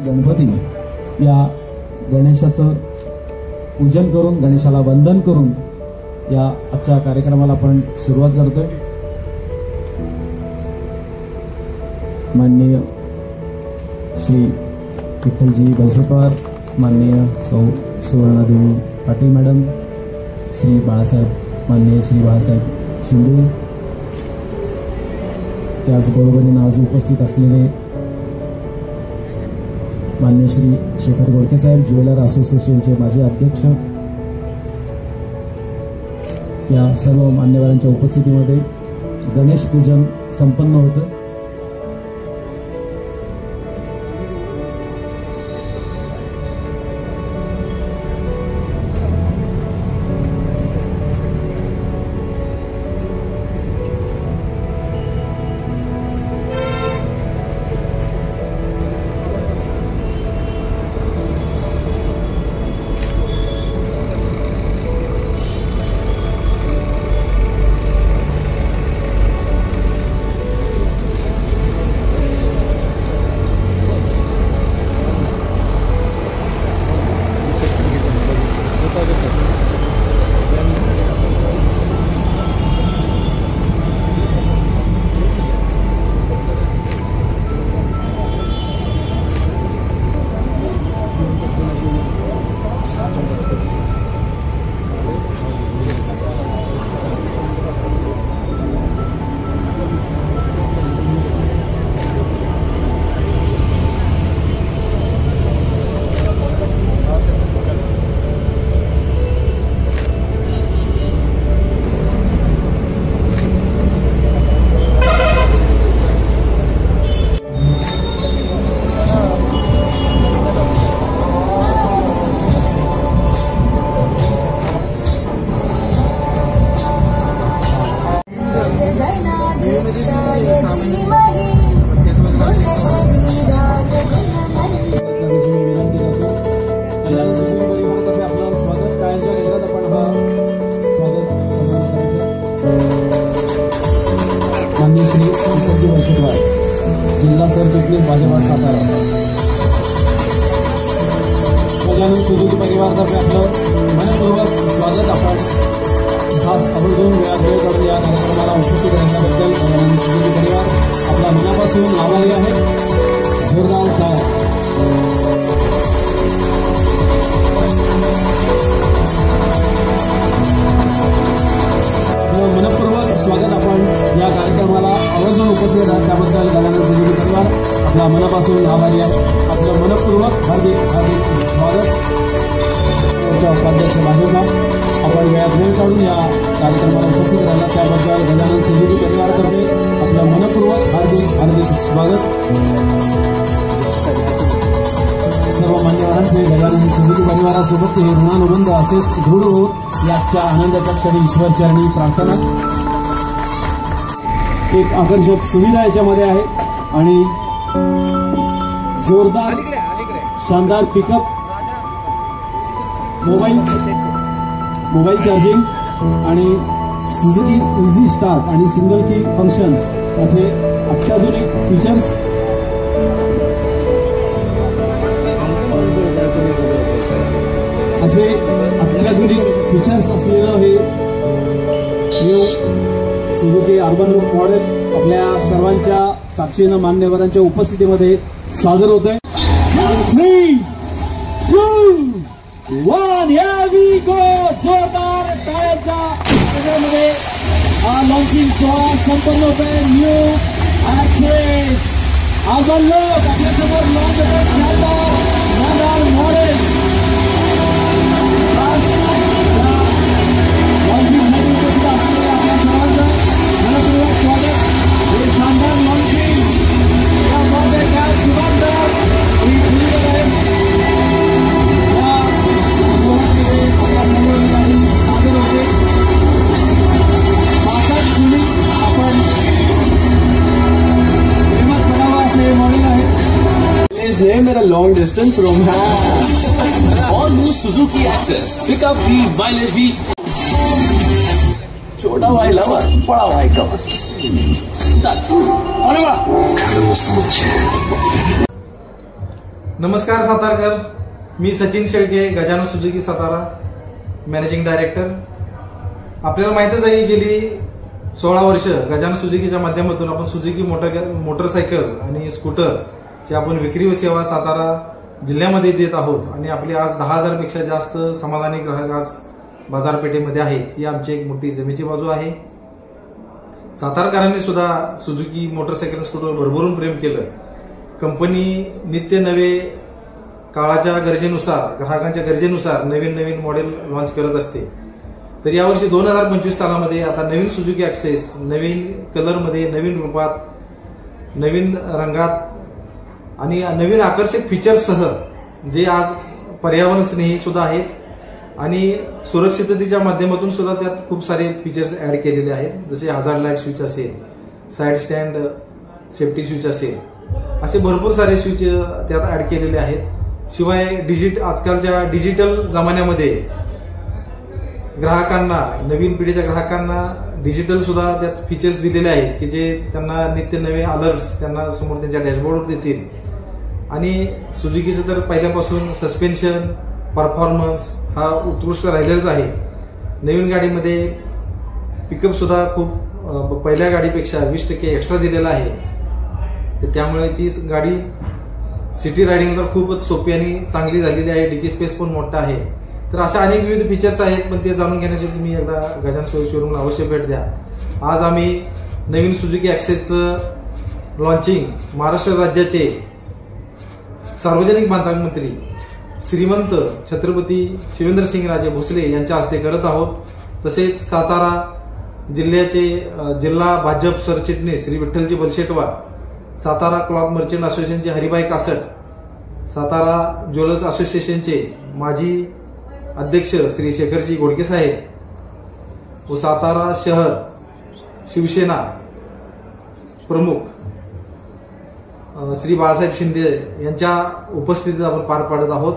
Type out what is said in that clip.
गणपती या गणेशाचं पूजन करून गणेशाला वंदन करून या आजच्या कार्यक्रमाला आपण सुरुवात करतोय। माननीय श्री विठ्ठलजी बलशेकर, माननीय सौ सुवर्णादेवी पाटील मॅडम, श्री बाळासाहेब माननीय श्री बाळासाहेब शिंदे, त्याचबरोबरीने आज उपस्थित असलेले माननीय श्री शेखर गोडके साहेब, ज्वेलर असोसिएशनचे माजी अध्यक्ष, या सर्व मान्यवरांच्या उपस्थितीमध्ये गणेश पूजन संपन्न होतं। जिल्हा सरचिटणीस भाजपा सातारा, गजानन सुजुकी परिवारातर्फे आपलं मनपूर्वक स्वागत। आपण खास आवर्जून वेळ काढून या कार्यक्रमाला उपस्थित राहिल्याबद्दल गजानन सुजुकी परिवार आपला मनापासून आभारी आहे। जोरदार टाळ्या। मनपूर्वक स्वागत। आपण या कार्यक्रमाला आवर्जून उपस्थित आहात त्याबद्दल गजानन सुजुकी परिवार आपला मनापासून आभारी आहे। आपलं मनपूर्वक हार्दिक हार्दिक स्वागत। उपाध्यक्ष भाजपा आपण वेळात वेळ काढून या कार्यक्रमाला उपस्थित राहिला त्याबद्दल गजानन सुजुकी परिवारातर्फे आपलं मनपूर्वक हार्दिक हार्दिक स्वागत। सर्व मान्यवरांचे गजानन सुजुकी परिवारासोबतचे हे ऋणानुबंध असेच दृढ होत याच्या आनंदाच्या क्षणी ईश्वरचरणी प्रार्थना। एक आकर्षक सुविधा याच्यामध्ये आहे आणि जोरदार शानदार पिकअप, मोबाईल चार्जिंग आणि सुझुकी इझी स्टार्ट आणि सिंगल की फंक्शन्स असे अत्याधुनिक फीचर्स असलेलं हे new Suzuki urban look model आपल्या सर्वांच्या साक्षीनं मान्यवरांच्या उपस्थितीमध्ये सादर होतंय। 3, 2, 1 here we go। जोरदार टाळ्यांच्या आवाजामध्ये हा लॉन्चिंग सोहळा संपन्न होतोय। न्यू ॲक्सेस अर्बन लूक आपल्यासमोर लॉन्च होतोय मॉडेल। मेरा long distance romance. All new Suzuki Access, pickup भी, माइलेज भी, छोटा भाई लवर, बड़ा भाई कवर। नमस्कार सातारकर, मी Sachin Shelke, Gajanan Suzuki Satara, managing director. आपल्याला माहितच आहे गेली 16 वर्ष गजानन सुझुकीच्या माध्यमातून आपण सुझुकी मोटरसायकल आणि स्कूटरची आपण विक्री व सेवा सातारा जिल्ह्यामध्ये देत आहोत आणि आपले आज 10,000 पेक्षा जास्त समाधानी ग्राहक आज बाजारपेठेमध्ये आहेत. ही आमची एक मोठी जमेची बाजू आहे. सातारकरांनी सुद्धा सुझुकी मोटरसायकल स्कूटर भरभरून प्रेम केलं. कंपनी नित्य नवे काळाच्या गरजेनुसार, ग्राहकांच्या गरजेनुसार नवीन नवीन मॉडेल लॉन्च करत असते. तर यावर्षी 2025 सालामध्ये आता नवीन सुझुकी ॲक्सेस नवीन कलरमध्ये, नवीन रूपात, नवीन रंगात आणि नवीन आकर्षक फीचर्ससह जे आज पर्यावरण स्नेही सुद्धा आहेत आणि सुरक्षिततेच्या माध्यमातून सुद्धा त्यात खूप सारे फीचर्स ऍड केलेले आहेत. जसे हजार्ड लाईट स्विच असेल, साईड स्टँड सेफ्टी स्विच असेल, असे भरपूर सारे स्विच त्यात ऍड केलेले आहेत. शिवाय आजकालच्या डिजिटल जमान्यामध्ये ग्राहकांना, नवीन पिढीच्या ग्राहकांना डिजिटल सुद्धा त्यात फीचर्स दिलेले आहेत की जे त्यांना नित्य नवे अलर्ट्स त्यांना समोर त्यांच्या डॅशबोर्डवर देतील. आणि सुझुकीचं तर पहिल्यापासून सस्पेन्शन परफॉर्मन्स हा उत्कृष्ट राहिलेलाच आहे. नवीन गाडीमध्ये पिकअप सुद्धा खूप पहिल्या गाडीपेक्षा 20% एक्स्ट्रा दिलेला आहे. तर त्यामुळे ती गाडी सिटी रायडिंगला खूपच सोपी आणि चांगली झालेली आहे. डिकी स्पेस पण मोठा आहे. तर अशा अनेक विविध फीचर्स आहेत, पण ते जाणून घेण्यासाठी तुम्ही एकदा गजानन शोरूमला अवश्य भेट द्या. आज आम्ही नवीन सुझुकी ॲक्सेसचं लॉन्चिंग महाराष्ट्र राज्याचे सार्वजनिक बांधकाम मंत्री श्रीमंत छत्रपती शिवेंद्रसिंहराजे भोसले यांच्या हस्ते करत आहोत. तसेच सातारा जिल्ह्याचे जिल्हा भाजप सरचिटणीस श्री विठ्ठलजी बलशेटवार, सातारा क्लॉथ मर्चंट असोसिएशनचे हरिभाई कासट, सातारा ज्वेलर्स असोसिएशनचे माजी अध्यक्ष श्री शेखरजी घोडके साहेब व सातारा शहर शिवसेना प्रमुख श्री बाळासाहेब शिंदे यांच्या उपस्थितीत आपण पार पाडत आहोत.